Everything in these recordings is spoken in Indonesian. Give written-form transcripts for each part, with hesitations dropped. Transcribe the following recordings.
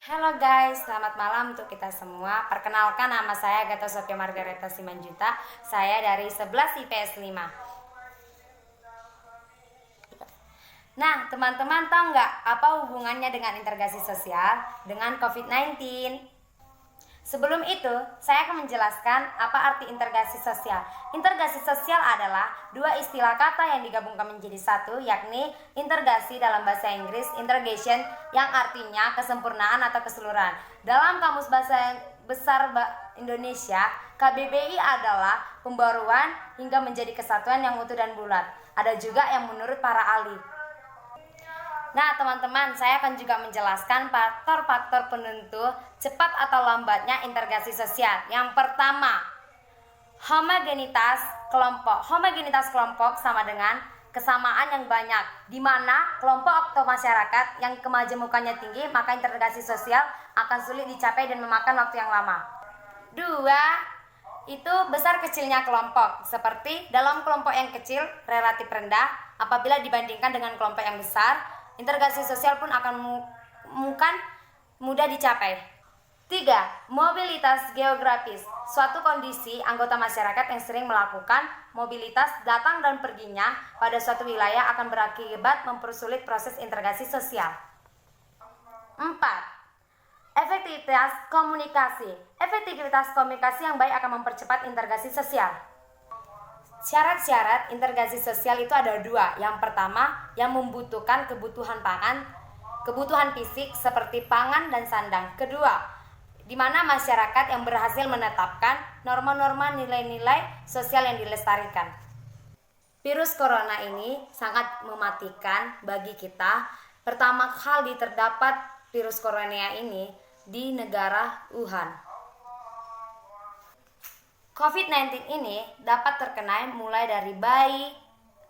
Halo guys, selamat malam untuk kita semua. Perkenalkan, nama saya Agatha Sophia Margareta Simanjuta. Saya dari 11 IPS 5. Nah, teman-teman tahu nggak apa hubungannya dengan integrasi sosial dengan COVID-19? Sebelum itu, saya akan menjelaskan apa arti integrasi sosial. Integrasi sosial adalah dua istilah kata yang digabungkan menjadi satu, yakni integrasi dalam bahasa Inggris, integration, yang artinya kesempurnaan atau keseluruhan. Dalam Kamus Bahasa Besar Indonesia, KBBI adalah pembaruan hingga menjadi kesatuan yang utuh dan bulat. Ada juga yang menurut para ahli. Nah, teman-teman, saya akan juga menjelaskan faktor-faktor penentu cepat atau lambatnya integrasi sosial. Yang pertama, homogenitas kelompok. Homogenitas kelompok sama dengan kesamaan yang banyak, di mana kelompok atau masyarakat yang kemajemukannya tinggi, maka integrasi sosial akan sulit dicapai dan memakan waktu yang lama. Dua, itu besar kecilnya kelompok. Seperti dalam kelompok yang kecil relatif rendah, apabila dibandingkan dengan kelompok yang besar, integrasi sosial pun akan mudah dicapai. 3. Mobilitas geografis. Suatu kondisi anggota masyarakat yang sering melakukan mobilitas datang dan perginya pada suatu wilayah akan berakibat mempersulit proses integrasi sosial. 4. Efektivitas komunikasi. Efektivitas komunikasi yang baik akan mempercepat integrasi sosial. Syarat-syarat integrasi sosial itu ada dua. Yang pertama, yang membutuhkan kebutuhan pangan, kebutuhan fisik seperti pangan dan sandang. Kedua, di mana masyarakat yang berhasil menetapkan norma-norma nilai-nilai sosial yang dilestarikan. Virus corona ini sangat mematikan bagi kita. Pertama kali terdapat virus corona ini di negara Wuhan. COVID-19 ini dapat terkena mulai dari bayi,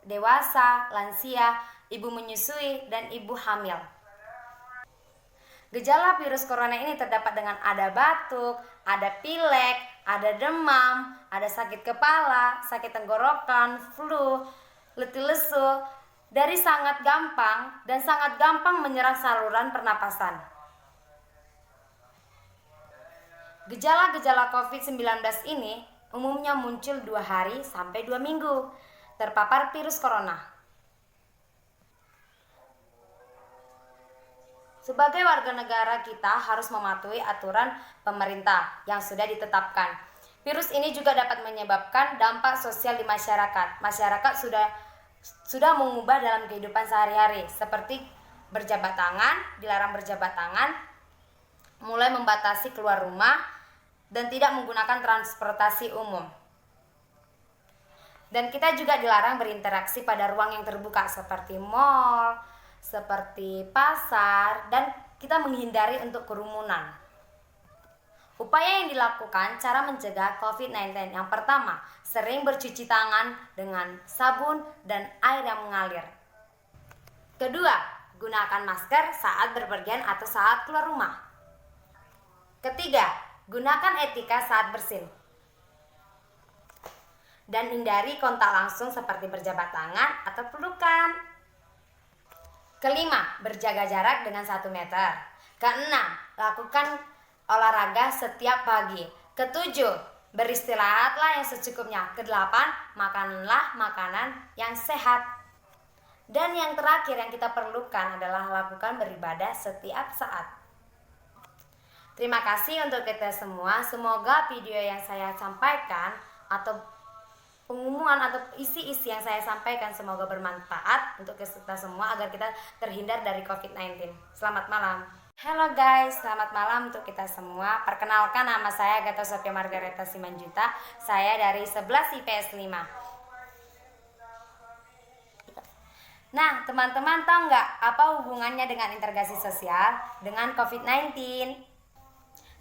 dewasa, lansia, ibu menyusui, dan ibu hamil. Gejala virus corona ini terdapat dengan ada batuk, ada pilek, ada demam, ada sakit kepala, sakit tenggorokan, flu, letih lesu, dari sangat gampang dan sangat gampang menyerang saluran pernapasan. Gejala-gejala COVID-19 ini umumnya muncul 2 hari sampai 2 minggu terpapar virus corona. Sebagai warga negara, kita harus mematuhi aturan pemerintah yang sudah ditetapkan. Virus ini juga dapat menyebabkan dampak sosial di masyarakat. Masyarakat sudah mengubah dalam kehidupan sehari-hari, seperti berjabat tangan, dilarang berjabat tangan, mulai membatasi keluar rumah, dan tidak menggunakan transportasi umum. Dan kita juga dilarang berinteraksi pada ruang yang terbuka seperti mall, seperti pasar, dan kita menghindari untuk kerumunan. Upaya yang dilakukan cara mencegah COVID-19. Yang pertama, sering bercuci tangan dengan sabun dan air yang mengalir. Kedua, gunakan masker saat berpergian atau saat keluar rumah. Ketiga, gunakan etika saat bersin. Dan hindari kontak langsung seperti berjabat tangan atau pelukan. Kelima, berjaga jarak dengan 1 meter. Keenam, lakukan olahraga setiap pagi. Ketujuh, beristirahatlah yang secukupnya. Kedelapan, makanlah makanan yang sehat. Dan yang terakhir yang kita perlukan adalah lakukan beribadah setiap saat. Terima kasih untuk kita semua. Semoga video yang saya sampaikan atau pengumuman atau isi-isi yang saya sampaikan semoga bermanfaat untuk kita semua agar kita terhindar dari COVID-19. Selamat malam. Halo guys, selamat malam untuk kita semua. Perkenalkan, nama saya Agatha Sophia Margareta Simanjuta. Saya dari 11 IPS 5. Nah, teman-teman tahu nggak apa hubungannya dengan integrasi sosial dengan COVID-19?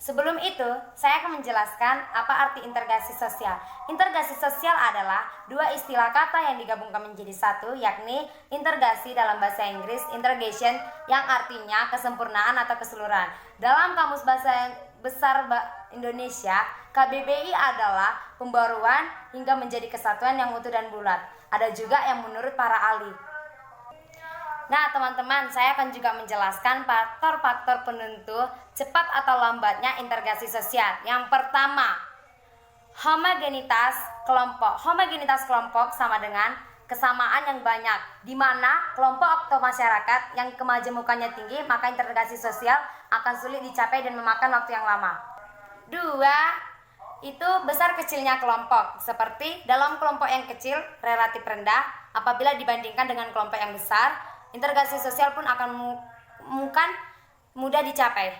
Sebelum itu, saya akan menjelaskan apa arti integrasi sosial. Integrasi sosial adalah dua istilah kata yang digabungkan menjadi satu, yakni integrasi dalam bahasa Inggris, integration, yang artinya kesempurnaan atau keseluruhan. Dalam Kamus Bahasa Besar Indonesia, KBBI adalah pembaruan hingga menjadi kesatuan yang utuh dan bulat. Ada juga yang menurut para ahli. Nah, teman-teman, saya akan juga menjelaskan faktor-faktor penentu cepat atau lambatnya integrasi sosial. Yang pertama, homogenitas kelompok. Homogenitas kelompok sama dengan kesamaan yang banyak, di mana kelompok atau masyarakat yang kemajemukannya tinggi, maka integrasi sosial akan sulit dicapai dan memakan waktu yang lama. Dua, itu besar kecilnya kelompok. Seperti dalam kelompok yang kecil relatif rendah, apabila dibandingkan dengan kelompok yang besar, integrasi sosial pun akan mudah dicapai.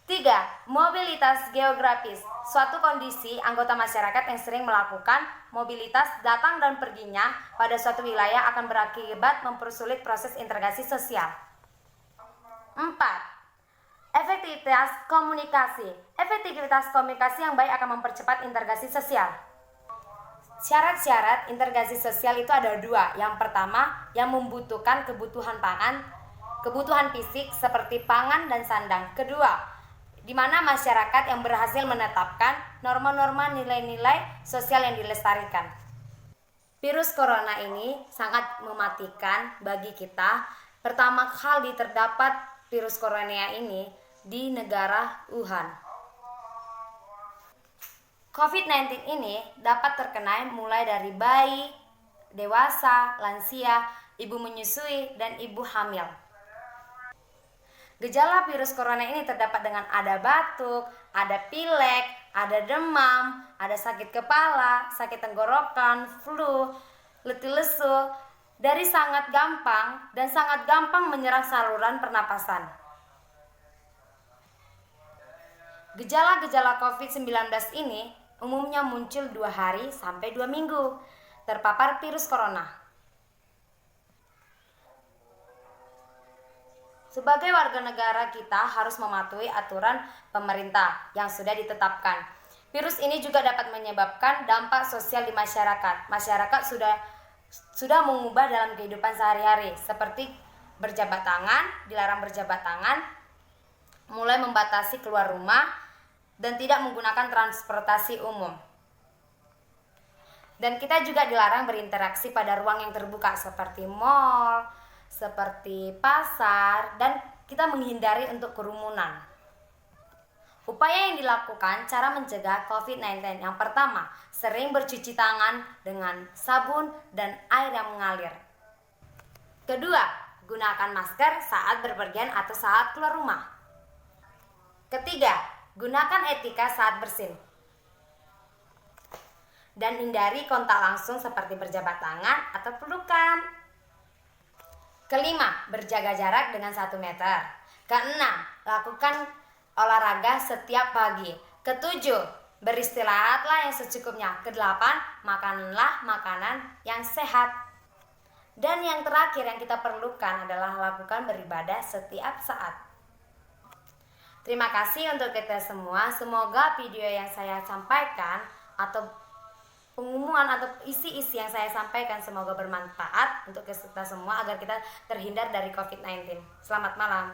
3. Mobilitas geografis. Suatu kondisi anggota masyarakat yang sering melakukan mobilitas datang dan perginya pada suatu wilayah akan berakibat mempersulit proses integrasi sosial. 4. Efektivitas komunikasi. Efektivitas komunikasi yang baik akan mempercepat integrasi sosial. Syarat-syarat integrasi sosial itu ada dua. Yang pertama, yang membutuhkan kebutuhan pangan, kebutuhan fisik seperti pangan dan sandang. Kedua, di mana masyarakat yang berhasil menetapkan norma-norma nilai-nilai sosial yang dilestarikan. Virus corona ini sangat mematikan bagi kita. Pertama kali terdapat virus corona ini di negara Wuhan. COVID-19 ini dapat terkena mulai dari bayi, dewasa, lansia, ibu menyusui, dan ibu hamil. Gejala virus corona ini terdapat dengan ada batuk, ada pilek, ada demam, ada sakit kepala, sakit tenggorokan, flu, letih lesu, dari sangat gampang dan sangat gampang menyerang saluran pernapasan. Gejala-gejala COVID-19 ini umumnya muncul 2 hari sampai 2 minggu terpapar virus corona. Sebagai warga negara kita harus mematuhi aturan pemerintah yang sudah ditetapkan. Virus ini juga dapat menyebabkan dampak sosial di masyarakat. Masyarakat sudah mengubah dalam kehidupan sehari-hari, seperti berjabat tangan, dilarang berjabat tangan, mulai membatasi keluar rumah, dan tidak menggunakan transportasi umum. Dan kita juga dilarang berinteraksi pada ruang yang terbuka seperti mal, seperti pasar, dan kita menghindari untuk kerumunan. Upaya yang dilakukan cara mencegah COVID-19. Yang pertama, sering bercuci tangan dengan sabun dan air yang mengalir. Kedua, gunakan masker saat berpergian atau saat keluar rumah. Ketiga, gunakan etika saat bersin. Dan hindari kontak langsung seperti berjabat tangan atau pelukan. Kelima, berjaga jarak dengan 1 meter. Keenam, lakukan olahraga setiap pagi. Ketujuh, beristirahatlah yang secukupnya. Kedelapan, makanlah makanan yang sehat. Dan yang terakhir yang kita perlukan adalah lakukan beribadah setiap saat. Terima kasih untuk kita semua. Semoga video yang saya sampaikan atau pengumuman atau isi-isi yang saya sampaikan semoga bermanfaat untuk kita semua agar kita terhindar dari COVID-19. Selamat malam.